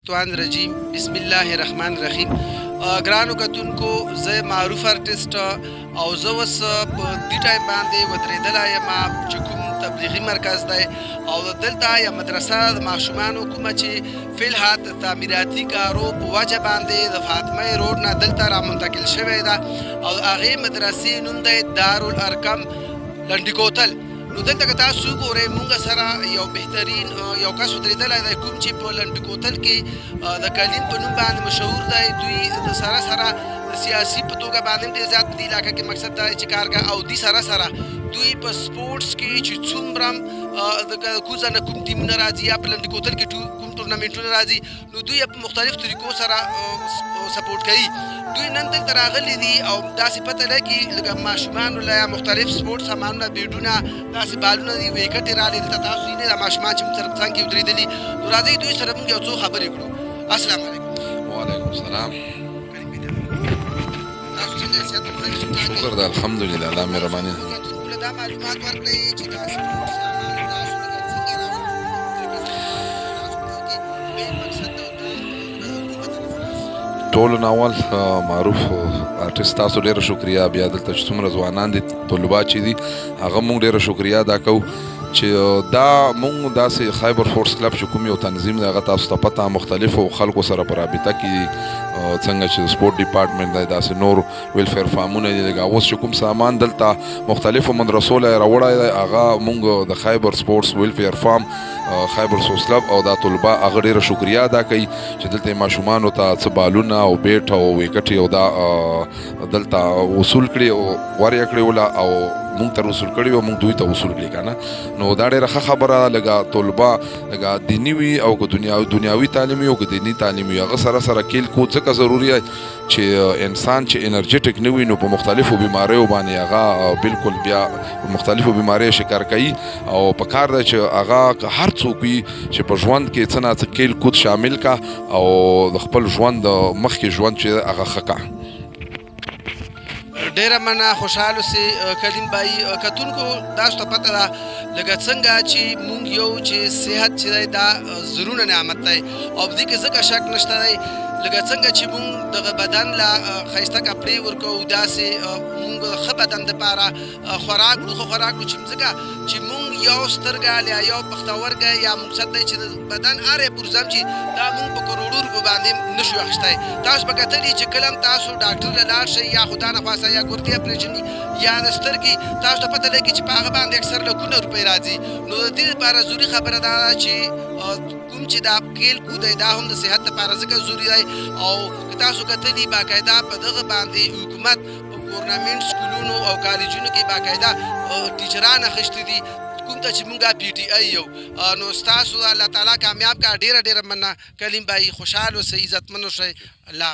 الشیطان الرجیم بسم الله الرحمن الرحیم. ګرانو کتونکو زه معروف آرټسټ او زه اوس په دې ټایم باندې ودرېدلی یم چې کوم تبلیغي مرکز دی او دلته یوه مدرسه د ماشومانو کومه چې فی الحال د تعمیراتي کارو په وجه باندې د فاطمه روډ نه دلته رامنتقل شوې ده او د هغې مدرسې نوم دی دارالارقم لنډي کوتل. نو دلته که تاسو ګورئ مونږ سره یو بهترین یو کس ودرېدلی دی کوم چې په لنډي کوتل کې د کلیم په نوم باندې مشهور دی. دوی د سره سره د سیاسي په توګه باندې هم ډېر زیات په دې علاقه کې مقصد دا دی چې کار کوي او دې سره سره دوی په سپورټس کې چې څومره د کوزه نه کوم ټیمونه راځي یا په لنډي کوتل کې کوم ټورنمنټونه راځي نو دوی په مختلف طریقو سره سپورټ کوي. دوی نن دلته راغلي دي او داسې پته لګي لکه ماشومانو له مختلف سپورټ سامانونه بیډونه داسې بالونه دي ویکټې راغلي دلته تاسو یې دا ماشومان چې موږ سره په څنګ کې ودرېدلي نو راځئ دوی سره موږ یو څو خبرې کړو. السلام علیکم. وعلیکم السلام. شکر ده الحمدلله الله مهرباني ده. دا معلومات ورکړئ چې دا سپورټ سامان تاسو لکه څنګه ټولو نه اول معروف آرټسټ تاسو ډېره شکریا. بیا دلته چې څومره ځوانان دي طلبا چې دي هغه موږ ډېره شکریا ادا کوو چې دا موږ داسې خیبر فورس کلب چې کوم یو تنظیم دی هغه تاسو ته پته مختلفو خلکو سره په رابطه کې څنګه چې سپورټ ډپارټمنټ دی داسې نور ویلفیر فارمونه دي لکه اوس چې کوم سامان دلته مختلفو مدرسو له راوړی دی هغه موږ د خیبر سپورټس ویلفیر فارم خیبر سپورټس کلب او دا طلبا هغه ډېره شکریا ادا کوي چې دلته ماشومانو ته څه بالونه او بیټ او ویکټې او دا دلته وصول کړي او وریا کړي وله او مونږ ته وصول کړي او مونږ دوی ته وصول کړي که نه نو دا ډېره ښه خبره لکه طلبا لکه دیني وي او که دنیاوي تعلیم وي او که دیني تعلیم وي هغه سره سره کیل کود ځکه ضروري دی چې انسان چې انرجیټک نه وي نو په مختلفو بیماریو باندې هغه بالکل بیا په مختلفو بیماریو شکار کوي او په کار دی چې هغه هر څوک وي چې په ژوند کې څه نه څه کیل کود شامل کا او د خپل ژوند مخکې ژوند چې هغه ښه کا. ډېره مننه خوشحال اوسئ کلیم بھائی. کتونکو تاسو ته پته ده لکه څنګه چې مونږ یو چې صحت چې دی دا ضروري نعمت دی او په دې کې ځکه شک نشته دی لکه څنګه چې مونږ دغه بدن له ښایسته کپړې ورکوو داسې مونږ د ښه بدن دپاره خوراک وړو ښه خوراک وړو چې ځکه چې مونږ یو سترګه یا یو پښتورګی یا مقصد دی چې د بدن هر یو پرزم چې دا مونږ په کروړو روپو باندې نشو اخیستی. تاسو به کتلي چې کله هم تاسو ډاکټر له لاړ شئ یا خدا نخواسته یا ګردې اپریشن یا د سترګې تاسو ته پته لګي چې په هغه باندې اکثر لکونه روپۍ راځي نو د دې لپاره ضروري خبره دا ده چې کوم چې دا کیل کود دی دا هم د صحت لپاره ځکه ضروري دی او که تاسو کتلي باقاعده په دغه باندې حکومت په ګورنمنټ سکولونو او کالجونو کې باقاعده ټیچران اخیستي دي کوم ته چې مونږ پی ټي آی یو نو ستاسو الله تعالی کامیاب کا. ډېره ډېره مننه کلیم بھائی. خوشحال اوسئ عزتمن اوسئ. الله